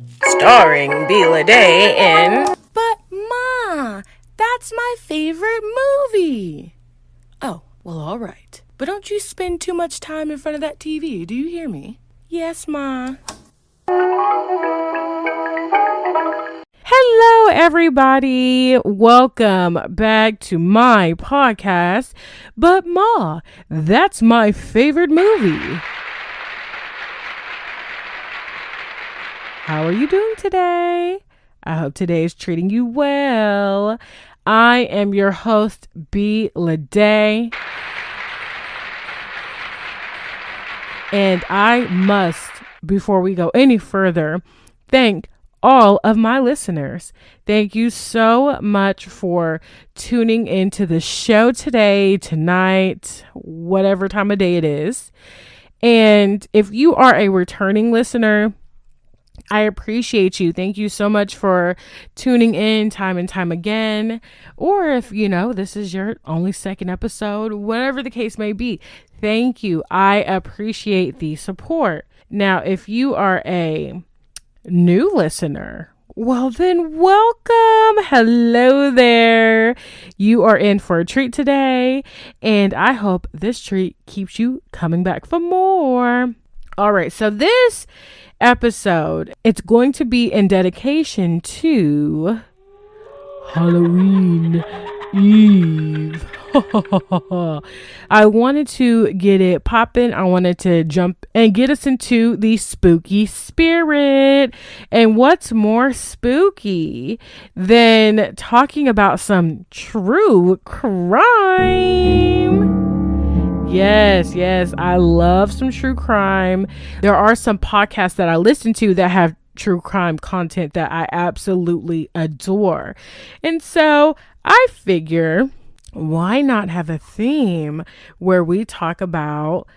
Starring Bela Day in... But Ma, that's my favorite movie. Oh, well, all right. But don't you spend too much time in front of that TV, do you hear me? Yes, Ma. Hello, everybody. Welcome back to my podcast. But Ma, that's my favorite movie. How are you doing today? I hope today is treating you well. I am your host, B. Lede. And I must, before we go any further, thank all of my listeners. Thank you so much for tuning into the show today, tonight, whatever time of day it is. And if you are a returning listener, I appreciate you. Thank you so much for tuning in time and time again. Or if, this is your only second episode, whatever the case may be, thank you. I appreciate the support. Now, if you are a new listener, well then welcome. Hello there. You are in for a treat today, and I hope this treat keeps you coming back for more. All right, so this episode, it's going to be in dedication to Halloween Eve. I wanted to get it popping. I wanted to jump and get us into the spooky spirit. And what's more spooky than talking about some true crime? Yes, I love some true crime. There are some podcasts that I listen to that have true crime content that I absolutely adore. And so I figure, why not have a theme where we talk about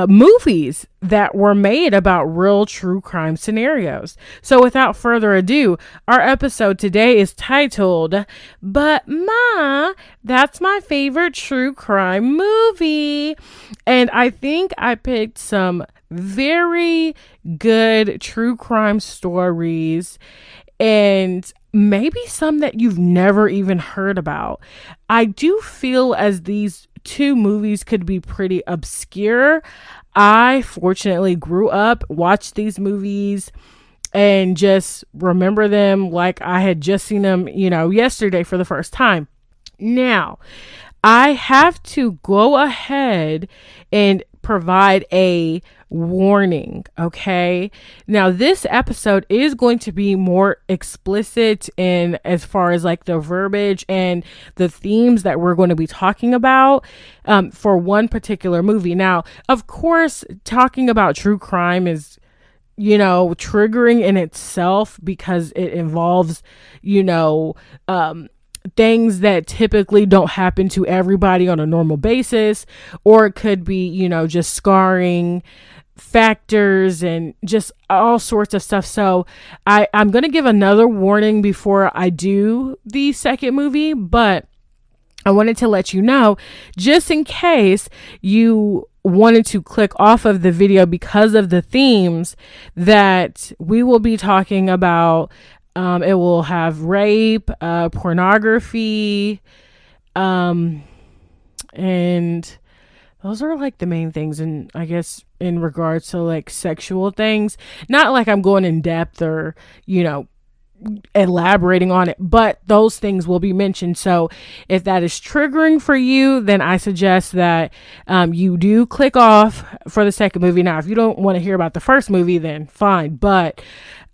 movies that were made about real true crime scenarios? So without further ado, our episode today is titled, But Ma, That's My Favorite True Crime Movie. And I think I picked some very good true crime stories and maybe some that you've never even heard about. I do feel as these two movies could be pretty obscure. I fortunately grew up, watched these movies, and just remember them like I had just seen them, yesterday for the first time. Now, I have to go ahead and provide a warning, okay? Now, this episode is going to be more explicit in as far as like the verbiage and the themes that we're going to be talking about for one particular movie. Now, of course, talking about true crime is triggering in itself because it involves, things that typically don't happen to everybody on a normal basis, or it could be, just scarring factors and just all sorts of stuff. So I'm going to give another warning before I do the second movie, but I wanted to let you know, just in case you wanted to click off of the video because of the themes that we will be talking about. It will have rape, pornography, and those are like the main things. And I guess in regards to like sexual things, not like I'm going in depth or, elaborating on it, but those things will be mentioned. So if that is triggering for you, then I suggest that you do click off for the second movie. Now, if you don't want to hear about the first movie, then fine. But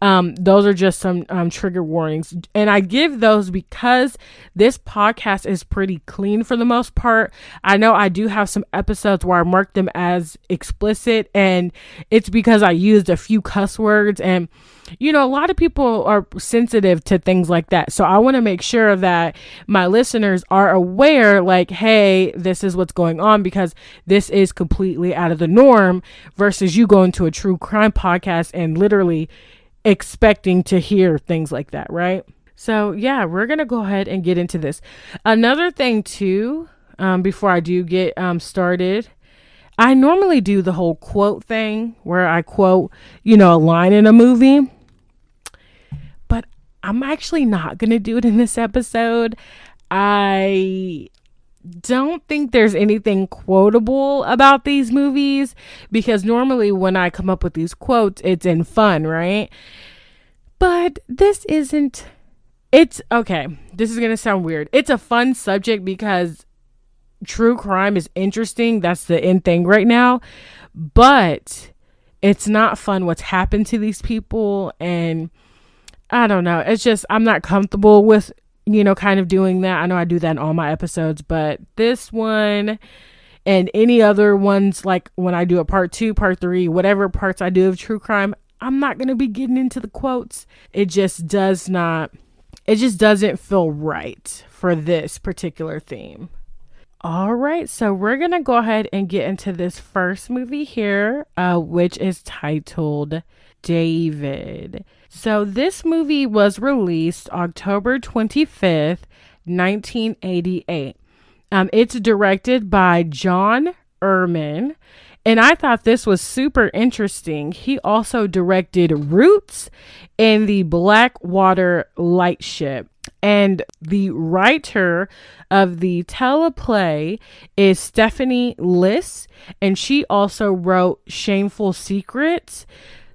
those are just some trigger warnings. And I give those because this podcast is pretty clean for the most part. I know I do have some episodes where I mark them as explicit, and it's because I used a few cuss words, and a lot of people are sensitive to things like that. So I want to make sure that my listeners are aware, like, hey, this is what's going on, because this is completely out of the norm versus you going to a true crime podcast and literally expecting to hear things like that, right? So yeah, we're gonna go ahead and get into this. Another thing too, before I do get started, I normally do the whole quote thing where I quote, a line in a movie. I'm actually not going to do it in this episode. I don't think there's anything quotable about these movies because normally when I come up with these quotes, it's in fun, right? But this isn't. It's okay. This is going to sound weird. It's a fun subject because true crime is interesting. That's the in thing right now. But it's not fun what's happened to these people. And I don't know. It's just, I'm not comfortable with, kind of doing that. I know I do that in all my episodes, but this one and any other ones, like when I do a part 2, part 3, whatever parts I do of true crime, I'm not going to be getting into the quotes. It just doesn't feel right for this particular theme. All right, so we're going to go ahead and get into this first movie here, which is titled David. So this movie was released October 25th, 1988. It's directed by John Erman, and I thought this was super interesting. He also directed Roots and the Blackwater Lightship. And the writer of the teleplay is Stephanie Liss, and she also wrote Shameful Secrets.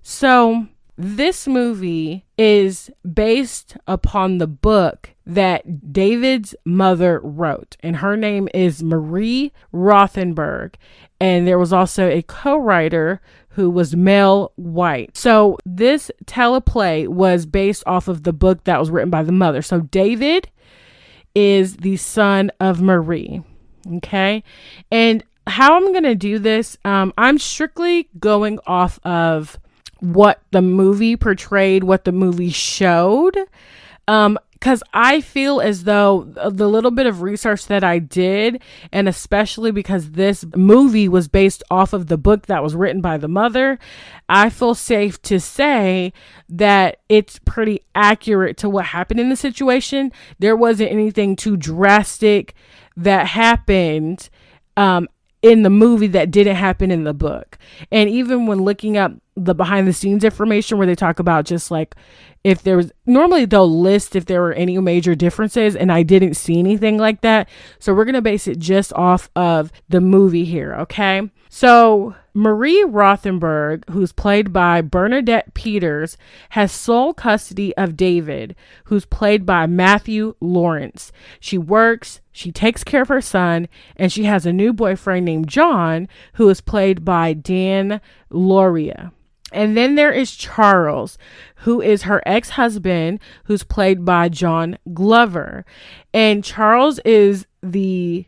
So this movie is based upon the book that David's mother wrote, and her name is Marie Rothenberg. And there was also a co-writer who was Mel White. So this teleplay was based off of the book that was written by the mother. So David is the son of Marie. Okay. And how I'm going to do this, I'm strictly going off of what the movie portrayed, what the movie showed. Because I feel as though the little bit of research that I did, and especially because this movie was based off of the book that was written by the mother, I feel safe to say that it's pretty accurate to what happened in the situation. There wasn't anything too drastic that happened in the movie that didn't happen in the book. And even when looking up the behind the scenes information where they talk about just like if there was, normally they'll list if there were any major differences, and I didn't see anything like that. So we're going to base it just off of the movie here. Okay. So Marie Rothenberg, who's played by Bernadette Peters, has sole custody of David, who's played by Matthew Lawrence. She works, she takes care of her son, and she has a new boyfriend named John, who is played by Dan Lauria. And then there is Charles, who is her ex-husband, who's played by John Glover. And Charles is the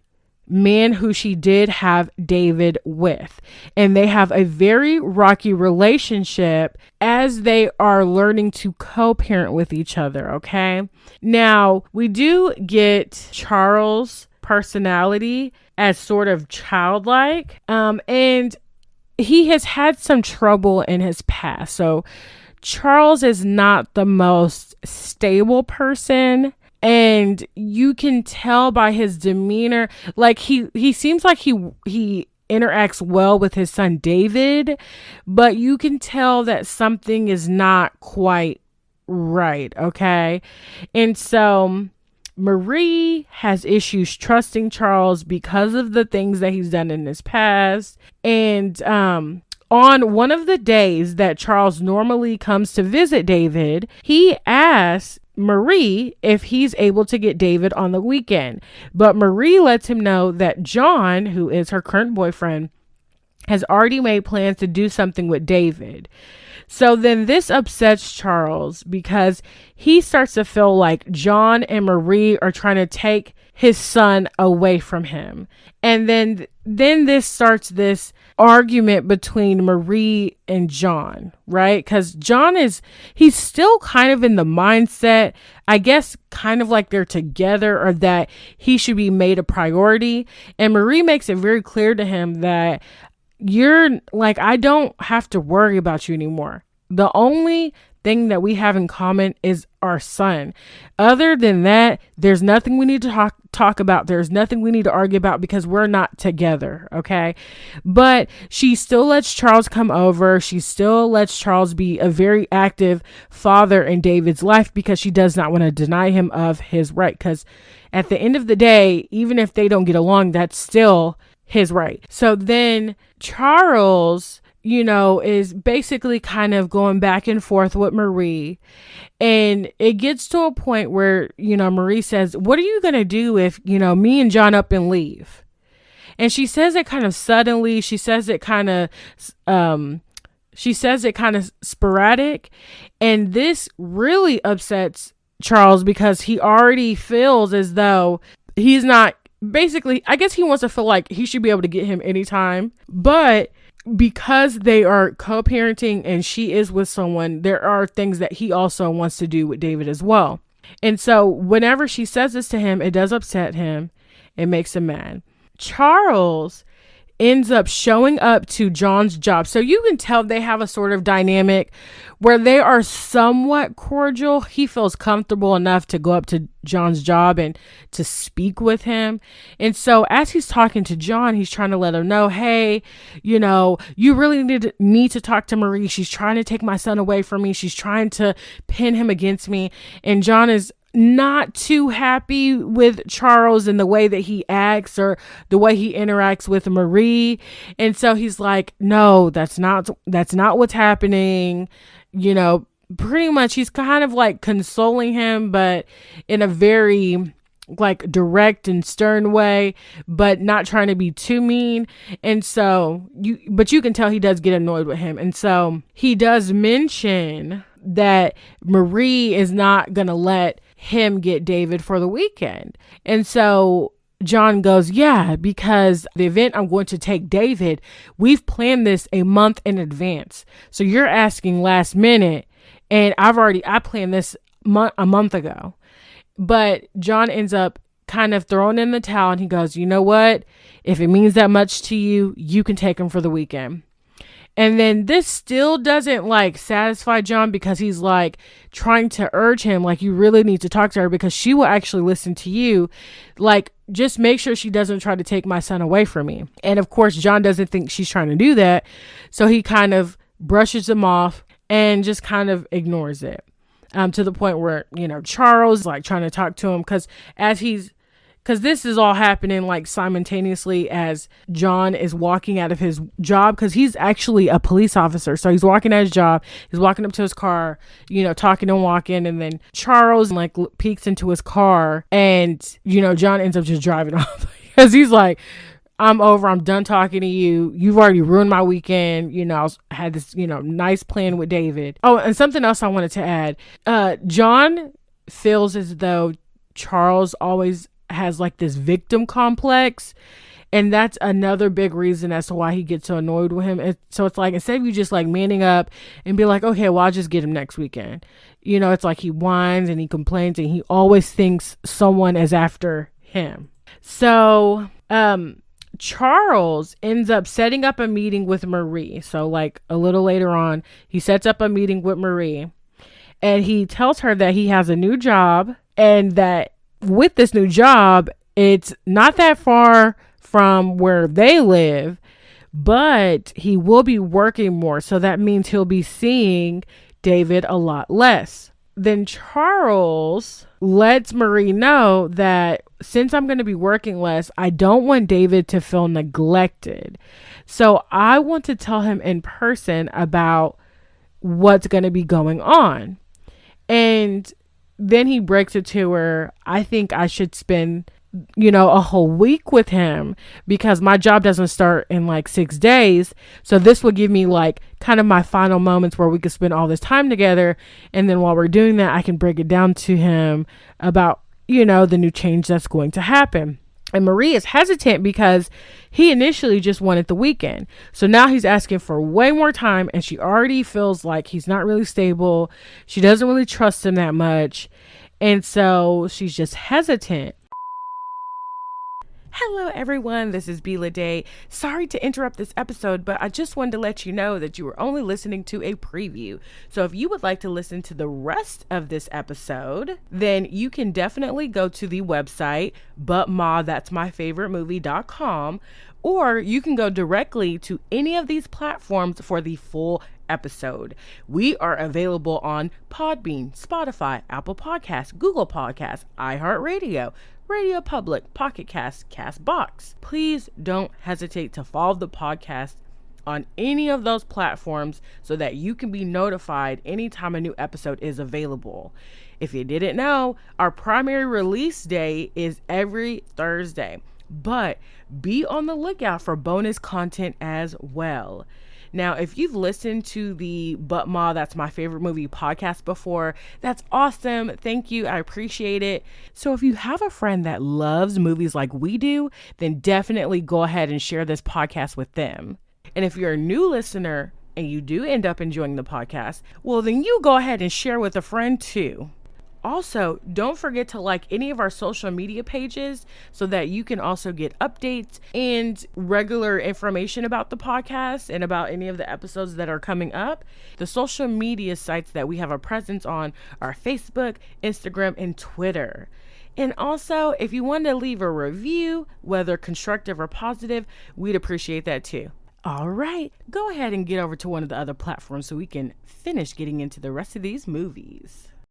man who she did have David with. And they have a very rocky relationship as they are learning to co-parent with each other, okay? Now, we do get Charles' personality as sort of childlike, and he has had some trouble in his past. So Charles is not the most stable person, and you can tell by his demeanor, like he seems like he interacts well with his son David, but you can tell that something is not quite right, okay? And so Marie has issues trusting Charles because of the things that he's done in his past. And on one of the days that Charles normally comes to visit David, he asks Marie if he's able to get David on the weekend. But Marie lets him know that John, who is her current boyfriend, has already made plans to do something with David. So then this upsets Charles because he starts to feel like John and Marie are trying to take his son away from him. And then this starts this argument between Marie and John, right? Because John he's still kind of in the mindset, I guess, kind of like they're together or that he should be made a priority. And Marie makes it very clear to him that you're like, I don't have to worry about you anymore. The only thing that we have in common is our son. Other than that, there's nothing we need to talk about. There's nothing we need to argue about because we're not together. Okay. But she still lets Charles come over. She still lets Charles be a very active father in David's life because she does not want to deny him of his right. Because at the end of the day, even if they don't get along, that's still his right. So then Charles, is basically kind of going back and forth with Marie. And it gets to a point where, Marie says, what are you going to do if, me and John up and leave? And she says it kind of suddenly. She says it kind of sporadic. And this really upsets Charles because he already feels as though he's not, basically, I guess he wants to feel like he should be able to get him anytime. But because they are co-parenting and she is with someone, there are things that he also wants to do with David as well. And so whenever she says this to him, it does upset him. It makes him mad. Charles ends up showing up to John's job. So you can tell they have a sort of dynamic where they are somewhat cordial. He feels comfortable enough to go up to John's job and to speak with him. And so as he's talking to John, he's trying to let him know, hey, you really need to talk to Marie. She's trying to take my son away from me. She's trying to pin him against me. And John is not too happy with Charles and the way that he acts or the way he interacts with Marie. And so he's like, no, that's not what's happening. Pretty much he's kind of like consoling him, but in a very like direct and stern way, but not trying to be too mean. And so you can tell he does get annoyed with him. And so he does mention that Marie is not going to let him get David for the weekend. And so John goes, yeah, because the event I'm going to take David, we've planned this a month in advance. So you're asking last minute, and I planned this a month ago. But John ends up kind of throwing in the towel, and he goes, you know what? If it means that much to you, you can take him for the weekend. And then this still doesn't like satisfy John because he's like trying to urge him, like, you really need to talk to her because she will actually listen to you. Like, just make sure she doesn't try to take my son away from me. And of course, John doesn't think she's trying to do that. So he kind of brushes him off and just kind of ignores it. To the point where, Charles like trying to talk to him because this is all happening like simultaneously as John is walking out of his job because he's actually a police officer. So he's walking at his job. He's walking up to his car, talking and walking. And then Charles like peeks into his car and, John ends up just driving off because he's like, I'm over. I'm done talking to you. You've already ruined my weekend. I had this, nice plan with David. Oh, and something else I wanted to add. John feels as though Charles always has like this victim complex, and that's another big reason as to why he gets so annoyed with him. So it's like, instead of you just like manning up and be like, okay, well, I'll just get him next weekend, it's like he whines and he complains and he always thinks someone is after him. So Charles ends up setting up a meeting with Marie. So like a little later on, he sets up a meeting with Marie and he tells her that he has a new job and that with this new job, it's not that far from where they live, but he will be working more. So that means he'll be seeing David a lot less. Then Charles lets Marie know that since I'm going to be working less, I don't want David to feel neglected. So I want to tell him in person about what's going to be going on. And then he breaks it to her. I think I should spend, a whole week with him because my job doesn't start in like 6 days. So this will give me like kind of my final moments where we could spend all this time together. And then while we're doing that, I can break it down to him about, the new change that's going to happen. And Marie is hesitant because he initially just wanted the weekend. So now he's asking for way more time and she already feels like he's not really stable. She doesn't really trust him that much. And so she's just hesitant. Hello, everyone. This is Bila Day. Sorry to interrupt this episode, but I just wanted to let you know that you were only listening to a preview. So if you would like to listen to the rest of this episode, then you can definitely go to the website, butmathat'smyfavoritemovie.com, or you can go directly to any of these platforms for the full episode. We are available on Podbean, Spotify, Apple Podcasts, Google Podcasts, iHeartRadio, Radio Public, Pocket Cast, Castbox. Please don't hesitate to follow the podcast on any of those platforms so that you can be notified anytime a new episode is available. If you didn't know, our primary release day is every Thursday, but be on the lookout for bonus content as well. Now, if you've listened to the But Ma, That's My Favorite Movie podcast before, that's awesome. Thank you. I appreciate it. So if you have a friend that loves movies like we do, then definitely go ahead and share this podcast with them. And if you're a new listener and you do end up enjoying the podcast, well, then you go ahead and share with a friend too. Also, don't forget to like any of our social media pages so that you can also get updates and regular information about the podcast and about any of the episodes that are coming up. The social media sites that we have a presence on are Facebook, Instagram, and Twitter. And also, if you want to leave a review, whether constructive or positive, we'd appreciate that too. All right, go ahead and get over to one of the other platforms so we can finish getting into the rest of these movies.